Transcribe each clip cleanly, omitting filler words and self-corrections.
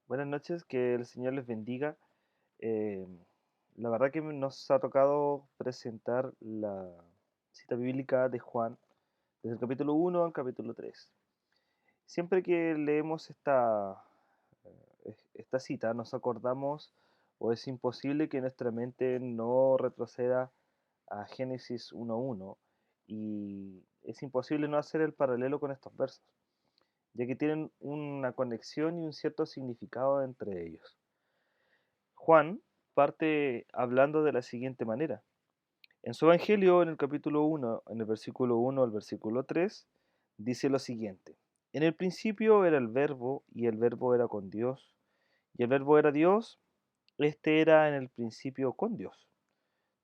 Buenas noches, que el Señor les bendiga. Eh, la verdad que nos ha tocado presentar la cita bíblica de Juan desde el capítulo 1 al capítulo 3. Siempre que leemos esta cita nos acordamos o es imposible que nuestra mente no retroceda a Génesis 1:1 y es imposible no hacer el paralelo con estos versos, ya que tienen una conexión y un cierto significado entre ellos. Juan parte hablando de la siguiente manera. En su Evangelio, en el capítulo 1, en el versículo 1 al versículo 3, dice lo siguiente. En el principio era el verbo, y el verbo era con Dios, y el verbo era Dios. Este era en el principio con Dios.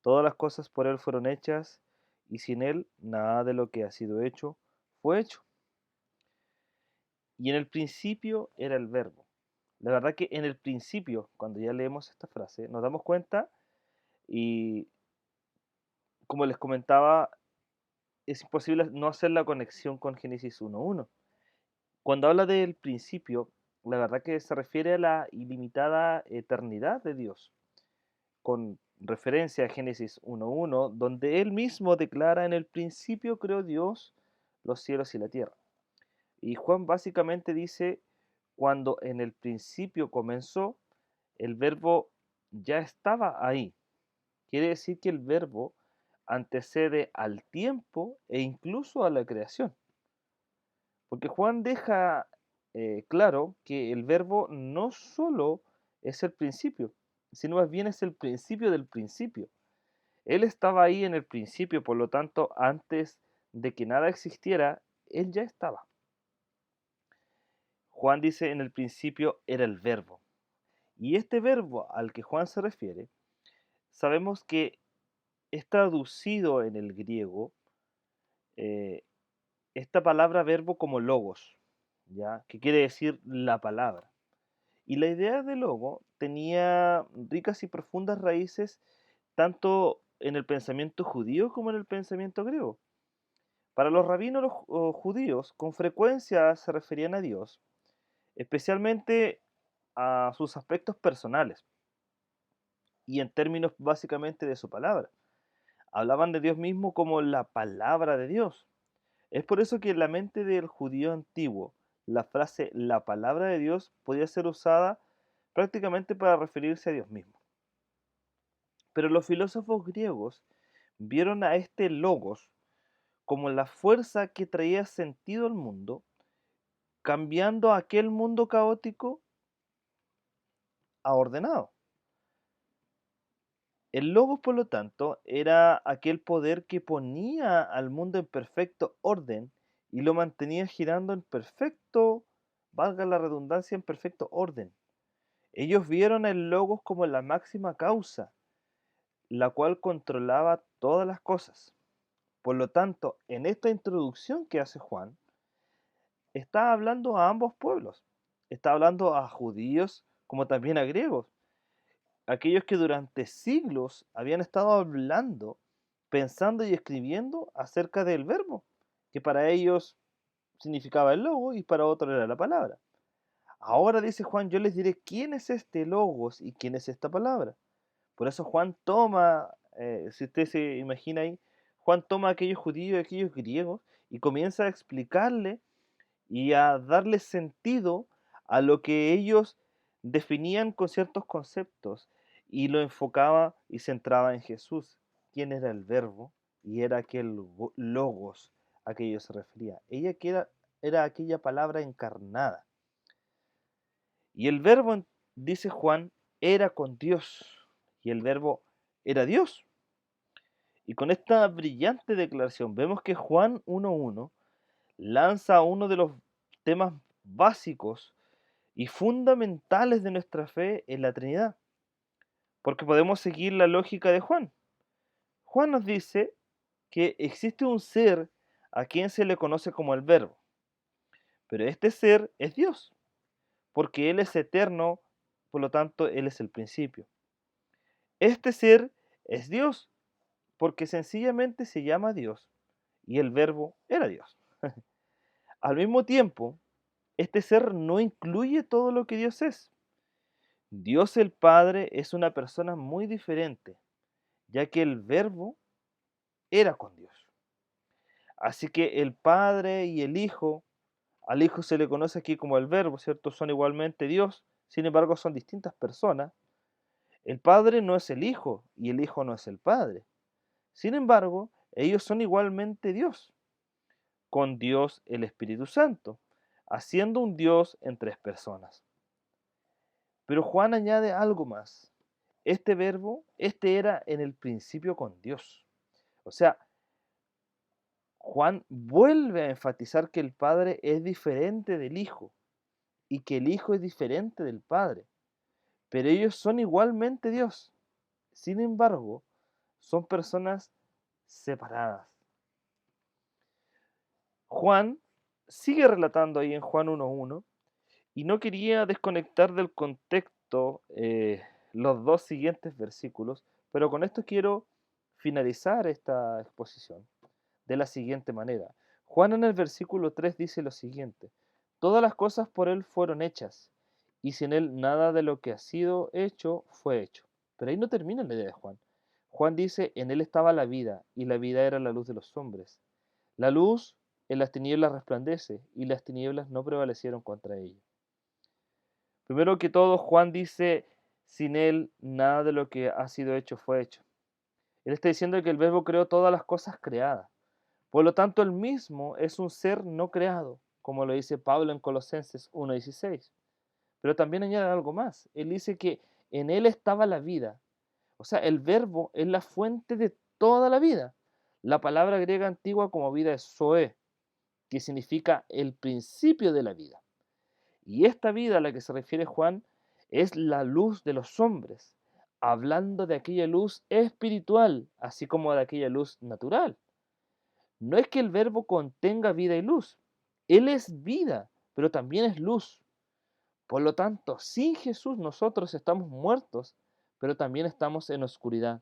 Todas las cosas por Él fueron hechas, y sin Él nada de lo que ha sido hecho fue hecho. Y en el principio era el verbo. La verdad que en el principio, cuando ya leemos esta frase, nos damos cuenta y como les comentaba, es imposible no hacer la conexión con Génesis 1:1. Cuando habla del principio, la verdad que se refiere a la ilimitada eternidad de Dios, con referencia a Génesis 1:1, donde él mismo declara: en el principio creó Dios los cielos y la tierra. Y Juan básicamente dice: cuando en el principio comenzó, el verbo ya estaba ahí. Quiere decir que el verbo antecede al tiempo e incluso a la creación. Porque Juan deja claro que el verbo no solo es el principio, sino más bien es el principio del principio. Él estaba ahí en el principio, por lo tanto, antes de que nada existiera, él ya estaba. Juan dice: en el principio era el verbo. Y este verbo al que Juan se refiere, sabemos que es traducido en el griego eh, esta palabra verbo como logos, ¿ya? Que quiere decir la palabra. Y la idea de logo tenía ricas y profundas raíces tanto en el pensamiento judío como en el pensamiento griego. Para los rabinos judíos con frecuencia se referían a Dios, especialmente a sus aspectos personales y en términos básicamente de su palabra. Hablaban de Dios mismo como la palabra de Dios. Es por eso que en la mente del judío antiguo la frase la palabra de Dios podía ser usada prácticamente para referirse a Dios mismo. Pero los filósofos griegos vieron a este logos como la fuerza que traía sentido al mundo, cambiando aquel mundo caótico a ordenado. El logos, por lo tanto, era aquel poder que ponía al mundo en perfecto orden y lo mantenía girando en perfecto, valga la redundancia, en perfecto orden. Ellos vieron el logos como la máxima causa, la cual controlaba todas las cosas. Por lo tanto, en esta introducción que hace Juan, está hablando a ambos pueblos. Está hablando a judíos como también a griegos, aquellos que durante siglos habían estado hablando, pensando y escribiendo acerca del verbo, que para ellos significaba el logo y para otros era la palabra. Ahora dice Juan: yo les diré quién es este logos y quién es esta palabra. Por eso Juan toma, si usted se imagina ahí, Juan toma a aquellos judíos y aquellos griegos y comienza a explicarle y a darle sentido a lo que ellos definían con ciertos conceptos y lo enfocaba y centraba en Jesús, quien era el verbo y era aquel logos a que ellos se refería. Ella que era aquella palabra encarnada. Y el verbo, dice Juan, era con Dios y el verbo era Dios. Y con esta brillante declaración vemos que Juan 1:1 lanza uno de los temas básicos y fundamentales de nuestra fe en la Trinidad, porque podemos seguir la lógica de Juan. Juan nos dice que existe un ser a quien se le conoce como el Verbo, pero este ser es Dios, porque Él es eterno, por lo tanto Él es el principio. Este ser es Dios, porque sencillamente se llama Dios y el Verbo era Dios. Al mismo tiempo, este ser no incluye todo lo que Dios es, Dios el Padre es una persona muy diferente, ya que el Verbo era con Dios. Así que el Padre y el Hijo, al Hijo se le conoce aquí como el Verbo, ¿cierto? Son igualmente Dios, sin embargo son distintas personas. El Padre no es el Hijo y el Hijo no es el Padre. Sin embargo, ellos son igualmente Dios, con Dios el Espíritu Santo, haciendo un Dios en tres personas. Pero Juan añade algo más. Este verbo, este era en el principio con Dios. O sea, Juan vuelve a enfatizar que el Padre es diferente del Hijo y que el Hijo es diferente del Padre, pero ellos son igualmente Dios. Sin embargo, son personas separadas. Juan sigue relatando ahí en Juan 1.1 y no quería desconectar del contexto los dos siguientes versículos, pero con esto quiero finalizar esta exposición de la siguiente manera. Juan en el versículo 3 dice lo siguiente: todas las cosas por él fueron hechas, y sin él nada de lo que ha sido hecho fue hecho. Pero ahí no termina la idea de Juan. Juan dice, en él estaba la vida, y la vida era la luz de los hombres. La luz en las tinieblas resplandece, y las tinieblas no prevalecieron contra ella. Primero que todo, Juan dice, sin él nada de lo que ha sido hecho fue hecho. Él está diciendo que el Verbo creó todas las cosas creadas. Por lo tanto, él mismo es un ser no creado, como lo dice Pablo en Colosenses 1.16. Pero también añade algo más. Él dice que en él estaba la vida. O sea, el Verbo es la fuente de toda la vida. La palabra griega antigua como vida es zoe, que significa el principio de la vida. Y esta vida a la que se refiere Juan es la luz de los hombres, hablando de aquella luz espiritual, así como de aquella luz natural. No es que el Verbo contenga vida y luz. Él es vida, pero también es luz. Por lo tanto, sin Jesús nosotros estamos muertos, pero también estamos en oscuridad.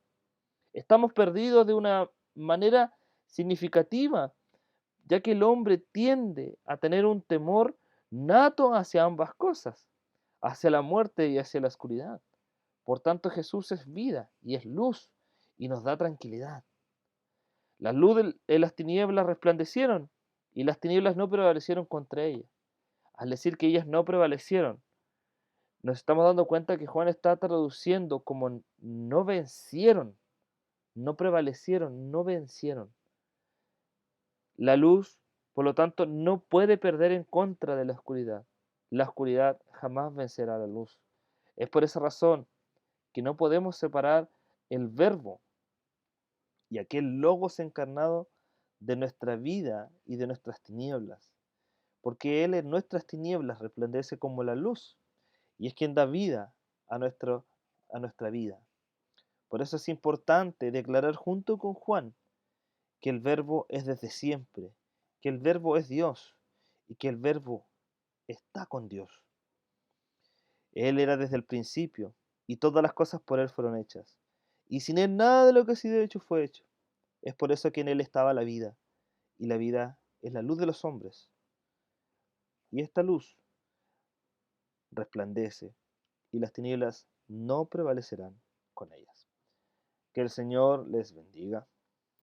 Estamos perdidos de una manera significativa, ya que el hombre tiende a tener un temor nato hacia ambas cosas, hacia la muerte y hacia la oscuridad. Por tanto, Jesús es vida y es luz y nos da tranquilidad. La luz de las tinieblas resplandecieron y las tinieblas no prevalecieron contra ellas. Al decir que ellas no prevalecieron, nos estamos dando cuenta que Juan está traduciendo como no vencieron, no prevalecieron, no vencieron. La luz, por lo tanto, no puede perder en contra de la oscuridad. La oscuridad jamás vencerá a la luz. Es por esa razón que no podemos separar el verbo y aquel logos encarnado de nuestra vida y de nuestras tinieblas, porque Él en nuestras tinieblas resplandece como la luz y es quien da vida a, a nuestra vida. Por eso es importante declarar junto con Juan que el verbo es desde siempre, que el verbo es Dios y que el verbo está con Dios. Él era desde el principio y todas las cosas por Él fueron hechas. Y sin Él nada de lo que ha sido hecho fue hecho. Es por eso que en Él estaba la vida y la vida es la luz de los hombres. Y esta luz resplandece y las tinieblas no prevalecerán con ellas. Que el Señor les bendiga.